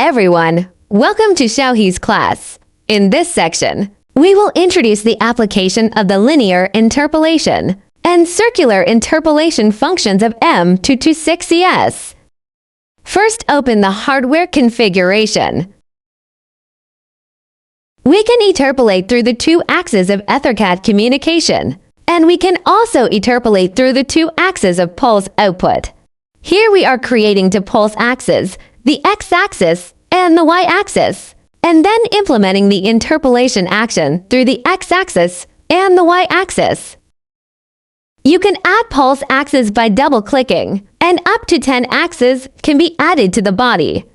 everyone, welcome to Xiaohe's class. In this section, we will introduce the application of the linear interpolation and circular interpolation functions of M226CS. First, open the hardware configuration. We can interpolate through the two axes of EtherCAT communication, and we can also interpolate through the two axes of pulse output. Here we are creating two pulse axes, the x-axis and the y-axis, and then implementing the interpolation action through the x-axis and the y-axis. You can add pulse axes by double-clicking, and up to 10 axes can be added to the body.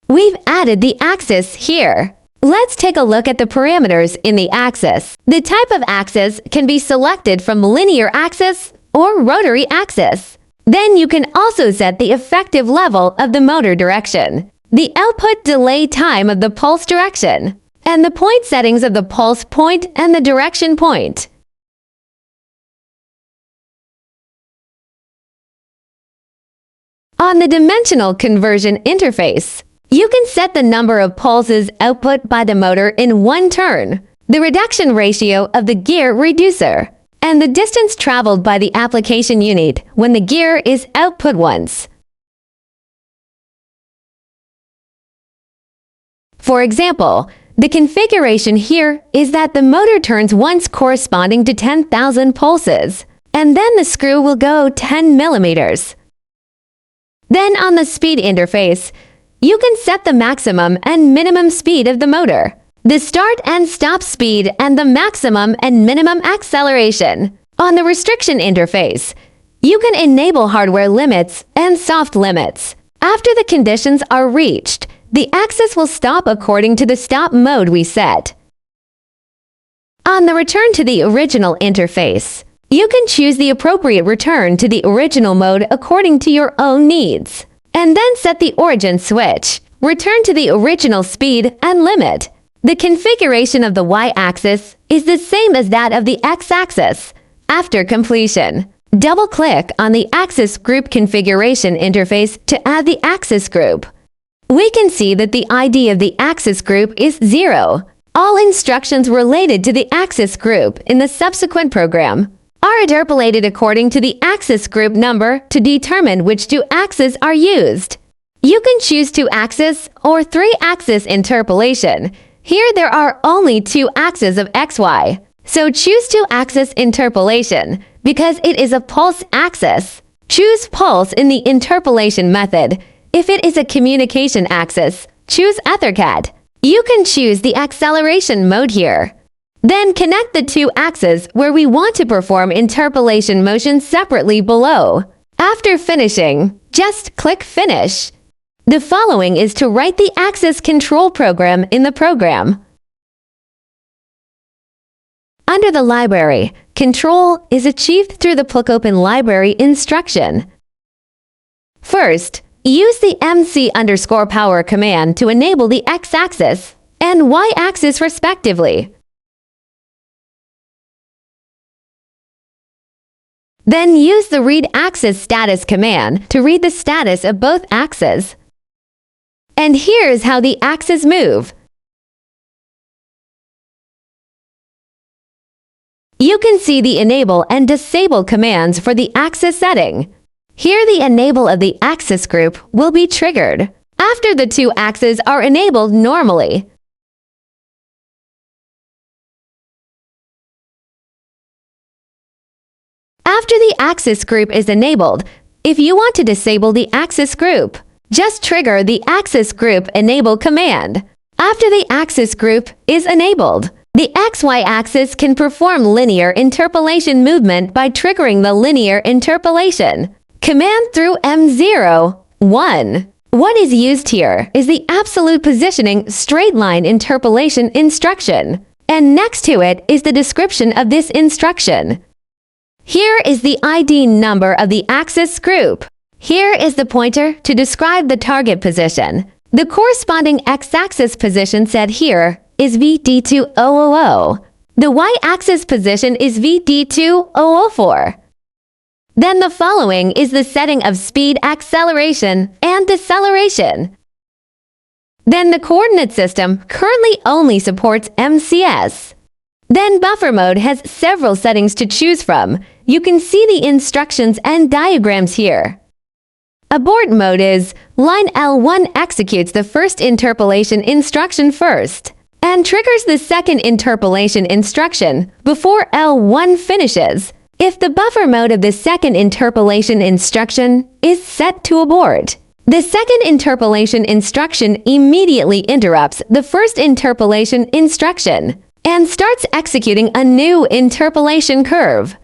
We've added the axis here. Let's take a look at the parameters in the axis. The type of axis can be selected from linear axis or rotary axis. Then you can also set the effective level of the motor direction, the output delay time of the pulse direction, and the point settings of the pulse point and the direction point. On the dimensional conversion interface, you can set the number of pulses output by the motor in one turn, the reduction ratio of the gear reducer, and the distance traveled by the application unit when the gear is output once. For example, the configuration here is that the motor turns once corresponding to 10,000 pulses, and then the screw will go 10 millimeters. Then on the speed interface, you can set the maximum and minimum speed of the motor, the start and stop speed, and the maximum and minimum acceleration. On the restriction interface, you can enable hardware limits and soft limits. After the conditions are reached, the axis will stop according to the stop mode we set. On the return to the original interface, you can choose the appropriate return to the original mode according to your own needs, and then set the origin switch, return to the original speed and limit. The configuration of the y-axis is the same as that of the x-axis. After completion, double-click on the axis group configuration interface to add the axis group. We can see that the ID of the axis group is 0. All instructions related to the axis group in the subsequent program are interpolated according to the axis group number to determine which two axes are used. You can choose 2-axis or 3-axis interpolation. Here there are only 2 axes of XY, so choose 2-axis interpolation because it is a pulse axis. Choose pulse in the interpolation method. If it is a communication axis, choose EtherCAT. You can choose the acceleration mode here. Then connect the 2 axes where we want to perform interpolation motion separately below. After finishing, just click Finish. The following is to write the axis control program in the program. Under the library, control is achieved through the PLCOpen library instruction. First, use the MC_power command to enable the x-axis and y-axis respectively. Then use the read axis status command to read the status of both axes. And here's how the axes move. You can see the enable and disable commands for the axis setting. Here the enable of the axis group will be triggered after the 2 axes are enabled normally. After the axis group is enabled, if you want to disable the axis group, just trigger the axis group enable command. After the axis group is enabled, the XY axis can perform linear interpolation movement by triggering the linear interpolation command through M01. What is used here is the absolute positioning straight line interpolation instruction, and next to it is the description of this instruction. Here is the ID number of the axis group. Here is the pointer to describe the target position. The corresponding x-axis position set here is VD2000. The y-axis position is VD2004. Then the following is the setting of speed acceleration and deceleration. Then the coordinate system currently only supports MCS. Then buffer mode has several settings to choose from. You can see the instructions and diagrams here. Abort mode is line L1 executes the first interpolation instruction first and triggers the second interpolation instruction before L1 finishes if the buffer mode of the second interpolation instruction is set to abort. The second interpolation instruction immediately interrupts the first interpolation instruction and starts executing a new interpolation curve.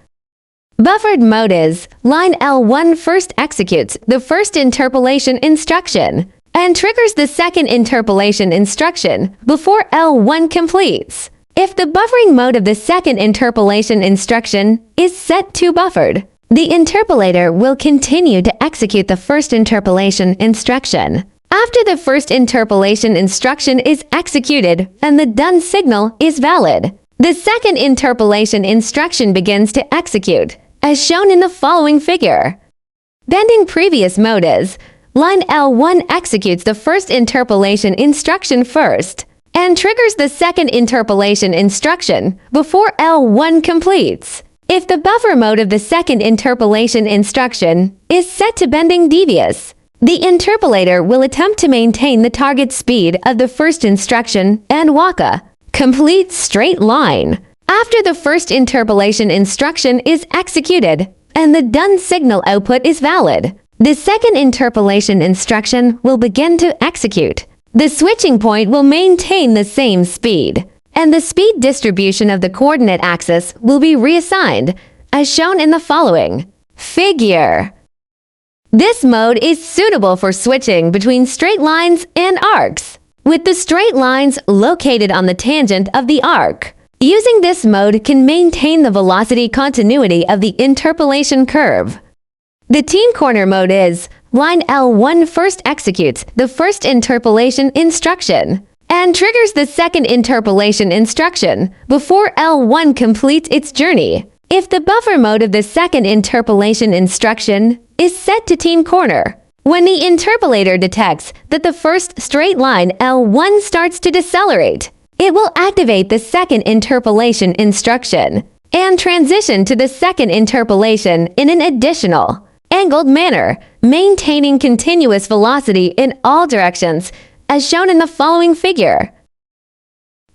Buffered mode is line L1 first executes the first interpolation instruction and triggers the second interpolation instruction before L1 completes. If the buffering mode of the second interpolation instruction is set to buffered, the interpolator will continue to execute the first interpolation instruction. After the first interpolation instruction is executed and the done signal is valid, the second interpolation instruction begins to execute, as shown in the following figure. Bending previous mode is line L1 executes the first interpolation instruction first and triggers the second interpolation instruction before L1 completes. If the buffer mode of the second interpolation instruction is set to bending devious, the interpolator will attempt to maintain the target speed of the first instruction and walk a complete straight line. After the first interpolation instruction is executed and the done signal output is valid, the second interpolation instruction will begin to execute. The switching point will maintain the same speed, and the speed distribution of the coordinate axis will be reassigned, as shown in the following figure. This mode is suitable for switching between straight lines and arcs, with the straight lines located on the tangent of the arc. Using this mode can maintain the velocity continuity of the interpolation curve. The teen corner mode is line L1 first executes the first interpolation instruction and triggers the second interpolation instruction before L1 completes its journey. If the buffer mode of the second interpolation instruction is set to teen corner, when the interpolator detects that the first straight line L1 starts to decelerate, it will activate the second interpolation instruction and transition to the second interpolation in an additional, angled manner, maintaining continuous velocity in all directions, as shown in the following figure.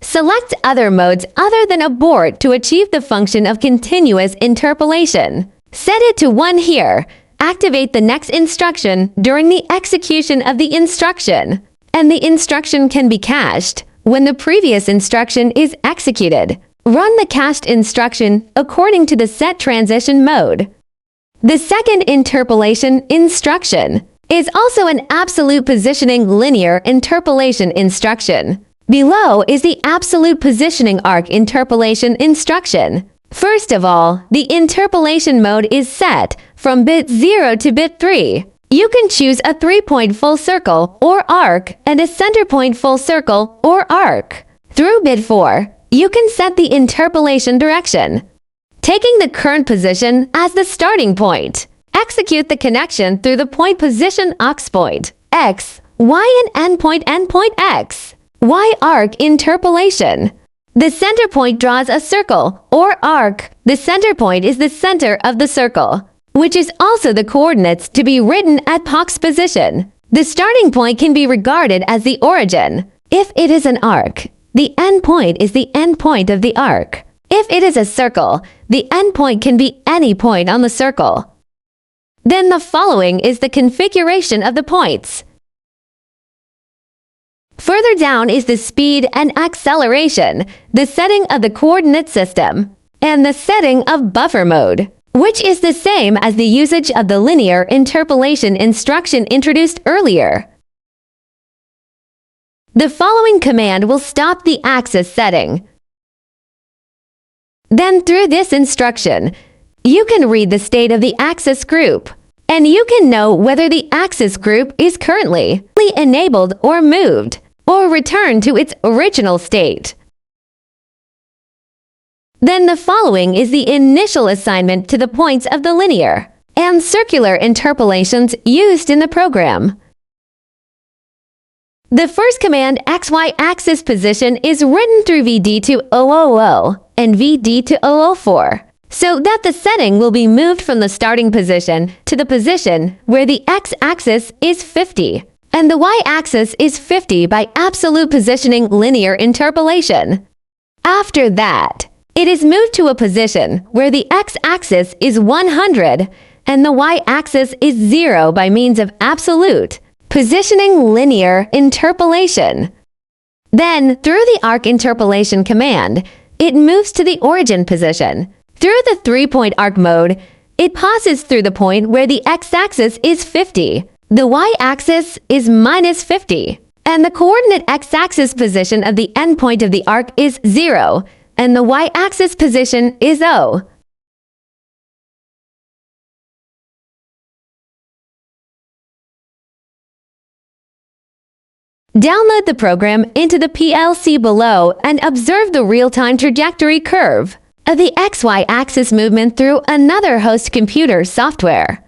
Select other modes other than abort to achieve the function of continuous interpolation. Set it to 1 here. Activate the next instruction during the execution of the instruction, and the instruction can be cached when the previous instruction is executed. Run the cached instruction according to the set transition mode. The second interpolation instruction is also an absolute positioning linear interpolation instruction. Below is the absolute positioning arc interpolation instruction. First of all, the interpolation mode is set from bit 0 to bit 3. You can choose a 3-point full circle or arc and a center point full circle or arc. Through bit 4, you can set the interpolation direction, taking the current position as the starting point. Execute the connection through the point position aux point X, Y and endpoint X. Y arc interpolation. The center point draws a circle or arc. The center point is the center of the circle, which is also the coordinates to be written at Pox position. The starting point can be regarded as the origin. If it is an arc, the endpoint is the endpoint of the arc. If it is a circle, the endpoint can be any point on the circle. Then the following is the configuration of the points. Further down is the speed and acceleration, the setting of the coordinate system, and the setting of buffer mode, which is the same as the usage of the linear interpolation instruction introduced earlier. The following command will stop the axis setting. Then through this instruction, you can read the state of the axis group, and you can know whether the axis group is currently enabled or moved, or return to its original state. Then the following is the initial assignment to the points of the linear and circular interpolations used in the program. The first command XY axis position is written through VD to 000 and VD to 004, so that the setting will be moved from the starting position to the position where the x-axis is 50, and the y-axis is 50 by absolute positioning linear interpolation. After that, it is moved to a position where the x-axis is 100 and the y-axis is 0 by means of absolute positioning linear interpolation. Then, through the arc interpolation command, it moves to the origin position. Through the 3-point arc mode, it passes through the point where the x-axis is 50, the y-axis is minus 50, and the coordinate x-axis position of the endpoint of the arc is 0, and the y-axis position is 0. Download the program into the PLC below and observe the real-time trajectory curve of the XY axis movement through another host computer software.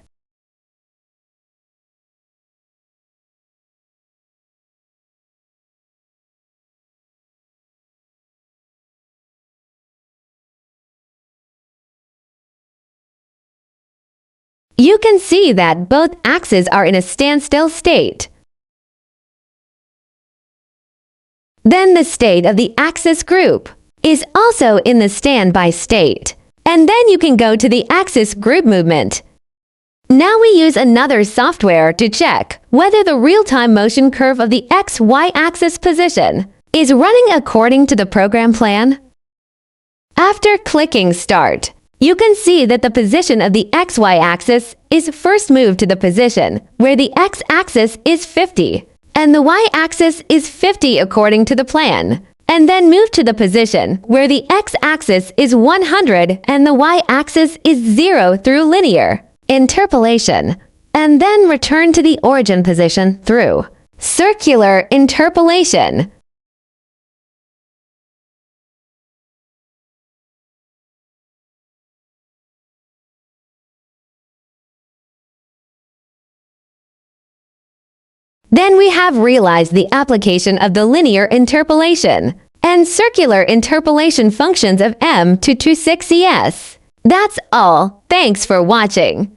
You can see that both axes are in a standstill state. Then the state of the axis group is also in the standby state. And then you can go to the axis group movement. Now we use another software to check whether the real-time motion curve of the XY axis position is running according to the program plan. After clicking Start, you can see that the position of the XY axis is first moved to the position where the x-axis is 50 and the y-axis is 50 according to the plan, and then move to the position where the x-axis is 100 and the y-axis is 0 through linear interpolation, and then return to the origin position through circular interpolation. Then we have realized the application of the linear interpolation and circular interpolation functions of M226ES. That's all. Thanks for watching.